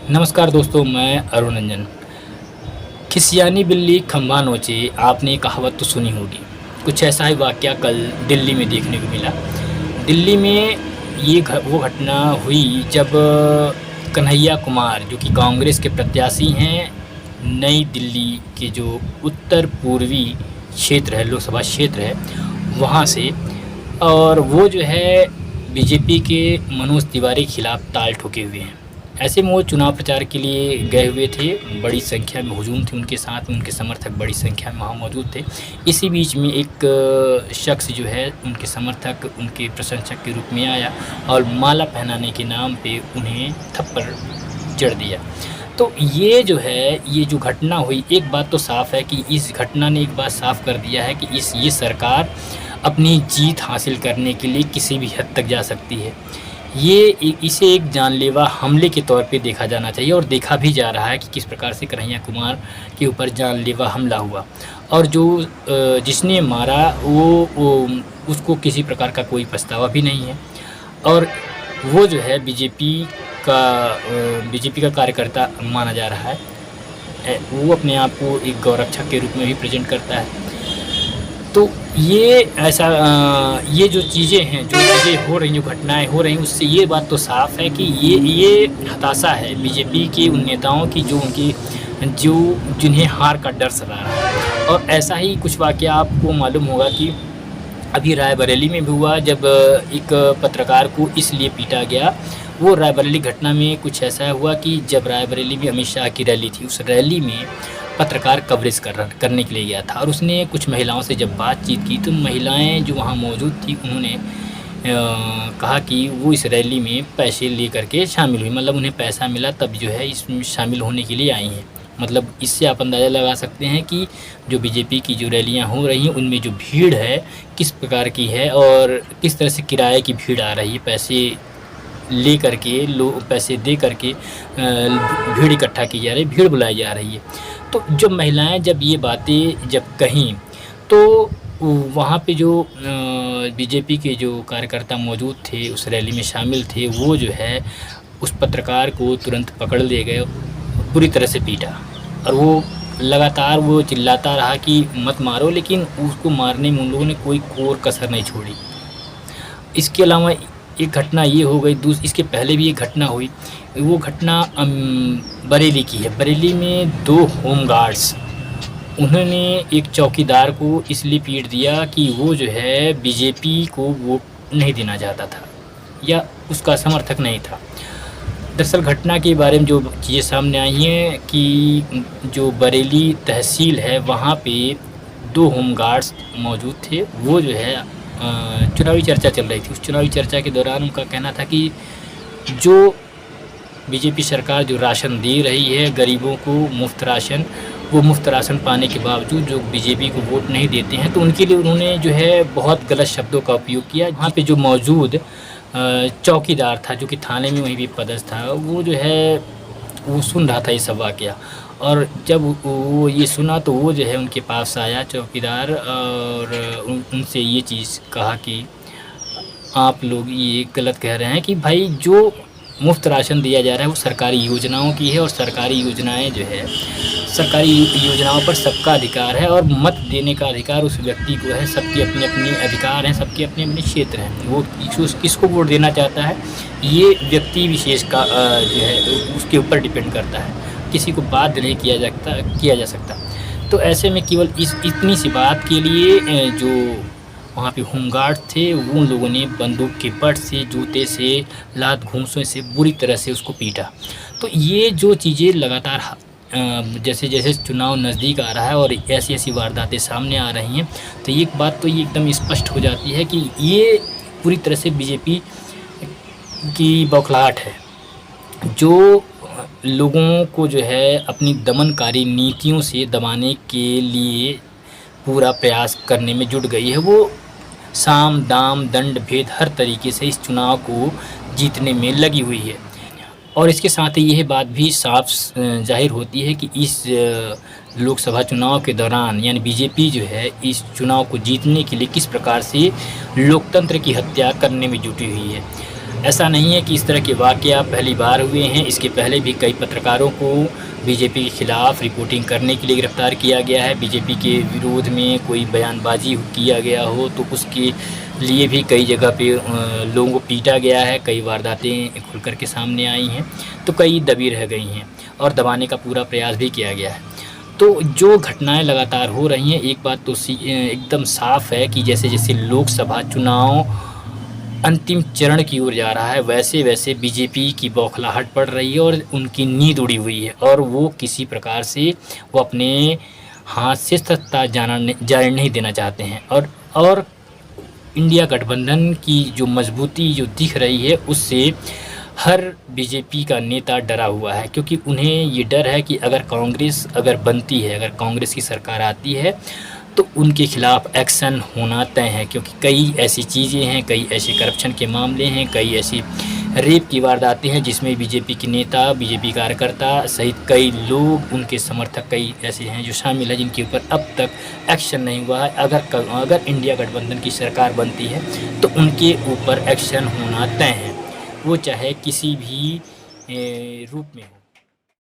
नमस्कार दोस्तों, मैं अरुण रंजन। खिसियानी बिल्ली खंभा नोचे, आपने ये कहावत तो सुनी होगी। कुछ ऐसा ही वाक़या कल दिल्ली में देखने को मिला। दिल्ली में वो घटना हुई जब कन्हैया कुमार, जो कि कांग्रेस के प्रत्याशी हैं, नई दिल्ली के जो उत्तर पूर्वी क्षेत्र है, लोकसभा क्षेत्र है, वहाँ से, और वो जो है बीजेपी के मनोज तिवारी के खिलाफ ताल ठोके हुए हैं। ऐसे में वो चुनाव प्रचार के लिए गए हुए थे। बड़ी संख्या में हुजूम थी उनके साथ में, उनके समर्थक बड़ी संख्या में वहाँ मौजूद थे। इसी बीच में एक शख्स जो है उनके समर्थक, उनके प्रशंसक के रूप में आया और माला पहनाने के नाम पे उन्हें थप्पड़ जड़ दिया। तो ये जो है, ये जो घटना हुई, एक बात तो साफ़ है कि इस घटना ने एक बात साफ़ कर दिया है कि ये सरकार अपनी जीत हासिल करने के लिए किसी भी हद तक जा सकती है। इसे एक जानलेवा हमले के तौर पे देखा जाना चाहिए, और देखा भी जा रहा है कि किस प्रकार से कन्हैया कुमार के ऊपर जानलेवा हमला हुआ, और जो जिसने मारा वो उसको किसी प्रकार का कोई पछतावा भी नहीं है। और वो जो है बीजेपी का कार्यकर्ता माना जा रहा है। वो अपने आप को एक गौरक्षक के रूप में भी प्रेज़ेंट करता है। तो ये जो चीज़ें हैं, जो चीज़ें हो रही हैं, जो घटनाएँ हो रही हैं, उससे ये बात तो साफ़ है कि ये हताशा है बीजेपी के उन नेताओं की जो जिन्हें हार का डर सता रहा है। और ऐसा ही कुछ वाक़या आपको मालूम होगा कि अभी रायबरेली में भी हुआ, जब एक पत्रकार को इसलिए पीटा गया। वो रायबरेली घटना में कुछ ऐसा हुआ कि जब रायबरेली में अमित शाह की रैली थी, उस रैली में पत्रकार कवरेज करने के लिए गया था, और उसने कुछ महिलाओं से जब बातचीत की, तो महिलाएं जो वहाँ मौजूद थी, उन्होंने कहा कि वो इस रैली में पैसे ले करके शामिल हुई, मतलब उन्हें पैसा मिला तब जो है इसमें शामिल होने के लिए आई हैं। मतलब इससे आप अंदाज़ा लगा सकते हैं कि जो बीजेपी की जो रैलियाँ हो रही हैं, उनमें जो भीड़ है किस प्रकार की है, और किस तरह से किराए की भीड़ आ रही है। पैसे ले करके, पैसे दे करके भीड़ इकट्ठा की जा रही है, भीड़ बुलाई जा रही है। तो जब महिलाएं जब ये बातें जब कहीं, तो वहाँ पे जो बीजेपी के जो कार्यकर्ता मौजूद थे, उस रैली में शामिल थे, वो जो है उस पत्रकार को तुरंत पकड़ ले गए, बुरी तरह से पीटा, और वो लगातार वो चिल्लाता रहा कि मत मारो, लेकिन उसको मारने में उन लोगों ने कोई कोर कसर नहीं छोड़ी। इसके अलावा एक घटना ये हो गई, इसके पहले भी एक घटना हुई। वो घटना बरेली की है। बरेली में 2 होमगार्ड्स, उन्होंने एक चौकीदार को इसलिए पीट दिया कि वो जो है बीजेपी को वोट नहीं देना चाहता था या उसका समर्थक नहीं था। दरअसल घटना के बारे में जो चीज़ें सामने आई हैं कि जो बरेली तहसील है, वहाँ पे 2 होमगार्ड्स मौजूद थे। वो जो है चुनावी चर्चा चल रही थी। उस चुनावी चर्चा के दौरान उनका कहना था कि जो बीजेपी सरकार जो राशन दे रही है गरीबों को, मुफ्त राशन, वो मुफ्त राशन पाने के बावजूद जो बीजेपी को वोट नहीं देते हैं, तो उनके लिए उन्होंने जो है बहुत गलत शब्दों का उपयोग किया। वहाँ पे जो मौजूद चौकीदार था, जो कि थाने में वहीं भी पदस्थ था, वो जो है वो सुन रहा था ये सब वाक़या, और जब वो ये सुना तो वो जो है उनके पास आया चौकीदार, और उनसे ये चीज़ कहा कि आप लोग ये गलत कह रहे हैं कि भाई जो मुफ्त राशन दिया जा रहा है वो सरकारी योजनाओं की है, और सरकारी योजनाएं जो है, सरकारी योजनाओं पर सबका अधिकार है, और मत देने का अधिकार उस व्यक्ति को है। सबके अपने अपने अधिकार हैं, सबके अपने अपने क्षेत्र हैं। वो किसको वोट देना चाहता है, ये व्यक्ति विशेष का जो है उसके ऊपर डिपेंड करता है। किसी को बाध्य नहीं किया जा सकता। तो ऐसे में केवल इतनी सी बात के लिए जो वहाँ पे होमगार्ड थे, वो उन लोगों ने बंदूक के बट से, जूते से, लात घूंसों से बुरी तरह से उसको पीटा। तो ये जो चीज़ें लगातार जैसे जैसे चुनाव नज़दीक आ रहा है और ऐसी ऐसी वारदातें सामने आ रही हैं, तो एक बात तो ये एकदम स्पष्ट हो जाती है कि ये पूरी तरह से बीजेपी की बौखलाहट है, जो लोगों को जो है अपनी दमनकारी नीतियों से दबाने के लिए पूरा प्रयास करने में जुट गई है। वो साम दाम दंड भेद हर तरीके से इस चुनाव को जीतने में लगी हुई है। और इसके साथ ही यह बात भी साफ जाहिर होती है कि इस लोकसभा चुनाव के दौरान, यानी बीजेपी जो है इस चुनाव को जीतने के लिए किस प्रकार से लोकतंत्र की हत्या करने में जुटी हुई है। ऐसा नहीं है कि इस तरह के वाक़या पहली बार हुए हैं, इसके पहले भी कई पत्रकारों को बीजेपी के खिलाफ रिपोर्टिंग करने के लिए गिरफ़्तार किया गया है। बीजेपी के विरोध में कोई बयानबाज़ी किया गया हो तो उसके लिए भी कई जगह पे लोगों को पीटा गया है, कई वारदातें खुल कर के सामने आई हैं, तो कई दबी रह गई हैं और दबाने का पूरा प्रयास भी किया गया है। तो जो घटनाएँ लगातार हो रही हैं, एक बात तो एकदम साफ़ है कि जैसे-जैसे लोकसभा चुनाव अंतिम चरण की ओर जा रहा है, वैसे-वैसे बीजेपी की बौखलाहट बढ़ रही है और उनकी नींद उड़ी हुई है और वो किसी प्रकार से वो अपने हाथ से सत्ता जाने नहीं देना चाहते हैं। और इंडिया गठबंधन की जो मजबूती जो दिख रही है, उससे हर बीजेपी का नेता डरा हुआ है, क्योंकि उन्हें ये डर है कि अगर कांग्रेस बनती है, अगर कांग्रेस की सरकार आती है तो उनके खिलाफ एक्शन होना तय है, क्योंकि कई ऐसी चीज़ें हैं, कई ऐसे करप्शन के मामले हैं, कई ऐसी रेप की वारदातें हैं जिसमें बीजेपी के नेता, बीजेपी कार्यकर्ता सहित कई लोग, उनके समर्थक कई ऐसे हैं जो शामिल हैं जिनके ऊपर अब तक एक्शन नहीं हुआ है। अगर इंडिया गठबंधन की सरकार बनती है तो उनके ऊपर एक्शन होना तय है, वो चाहे किसी भी रूप में हो।